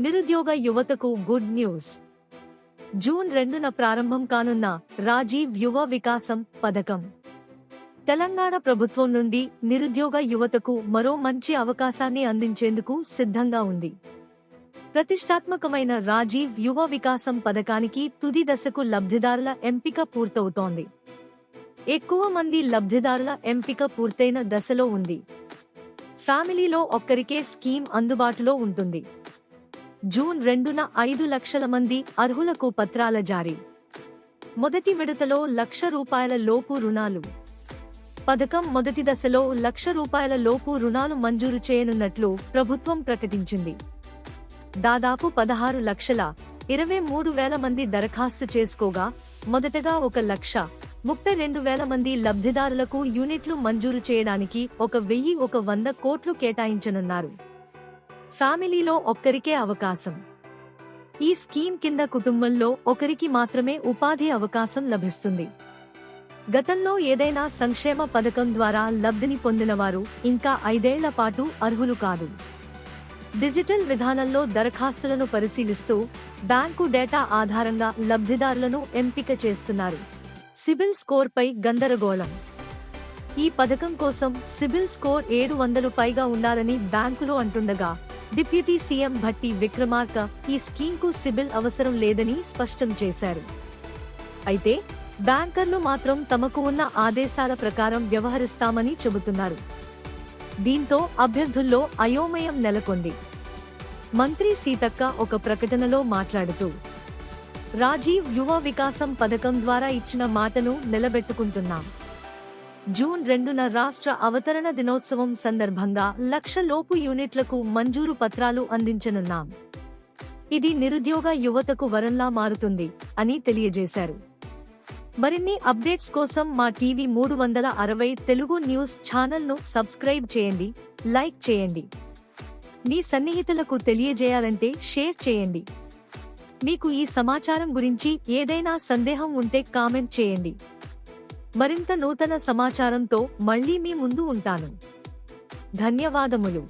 నిరుద్యోగ యువతకు good news. June 2న ప్రారంభం కానున్న రాజీవ్ యువ వికాసం పథకం తెలంగాణ ప్రభుత్వం నుండి నిరుద్యోగ యువతకు మరో మంచి అవకాశాన్ని అందించేందుకు సిద్ధంగా ఉంది. ప్రతిష్టాత్మకమైన రాజీవ్ యువ వికాసం పథకానికి తుది దశకు లబ్ధిదారుల ఎంపిక పూర్తవుతోంది. ఎక్కువ మంది లబ్ధిదారుల ఎంపిక పూర్తయిన దశలో ఉంది. ఫ్యామిలీలో ఒక్కరికే స్కీమ్ అందుబాటులో ఉంటుంది. జూన్ 2న 5 లక్షల మంది అర్హులకు పత్రాల జారీ. మొదటి విడతలో ₹1,00,000 లోపు రుణాలు. పథకం మొదటి దశలో ₹1,00,000 లోపు రుణాలు మంజూరు చేయనున్నట్లు ప్రభుత్వం ప్రకటించింది. దాదాపు 16,23,000 మంది దరఖాస్తు చేసుకోగా మొదటగా 1,32,000 మంది లబ్ధిదారులకు యూనిట్లు మంజూరు చేయడానికి 1,100 కోట్లు కేటాయించనున్నారు. ఫ్యామిలీలో ఒక్కరికే అవకాశం. ఈ స్కీమ్ కింద కుటుంబంలో ఒకరికి మాత్రమే ఉపాధి అవకాశం లభిస్తుంది. గతంలో ఏదైనా సంక్షేమ పథకం ద్వారా లబ్ధిని పొందినవారు ఇంకా 5 ఏళ్ల పాటు అర్హులు కాదు. డిజిటల్ విధానంలో దరఖాస్తులను పరిశీలిస్తూ బ్యాంకు డేటా ఆధారంగా లబ్ధిదారులను ఎంపిక చేస్తున్నారు. సిబిల్ స్కోర్పై గందరగోళం. ఈ పథకం కోసం సిబిల్ స్కోర్ 700 పైగా ఉండాలని బ్యాంకులు అంటుండగా డిప్యూటీ సీఎం భట్టి విక్రమార్క ఈ స్కీమ్కు సిబిల్ అవసరం లేదని స్పష్టం చేశారు. అయితే బ్యాంకర్లు మాత్రం తమకు ఉన్న ఆదేశాల ప్రకారం వ్యవహరిస్తామని చెబుతున్నారు. దీంతో అభ్యర్థుల్లో అయోమయం నెలకొంది. మంత్రి సీతక్క ఒక ప్రకటనలో మాట్లాడుతూ, రాజీవ్ యువ వికాసం పథకం ద్వారా ఇచ్చిన మాటను నిలబెట్టుకుంటున్నాం. జూన్ 2న రాష్ట్ర అవతరణ దినోత్సవం సందర్భంగా 1,00,000 లోపు యూనిట్లకు మంజూరు పత్రాలు అందించనున్నాం. ఇది నిరుద్యోగ యువతకు వరంలా మారుతుంది అని తెలియజేశారు. మరిన్ని అప్డేట్స్ కోసం మా టీవీ 360 తెలుగు న్యూస్ ఛానల్ను సబ్స్క్రైబ్ చేయండి, లైక్ చేయండి. మీ సన్నిహితులకు తెలియజేయాలంటే షేర్ చేయండి. మీకు ఈ సమాచారం గురించి ఏదైనా సందేహం ఉంటే కామెంట్ చేయండి. మరింత నూతన సమాచారంతో మళ్ళీ మీ ముందు ఉంటాను. ధన్యవాదములు.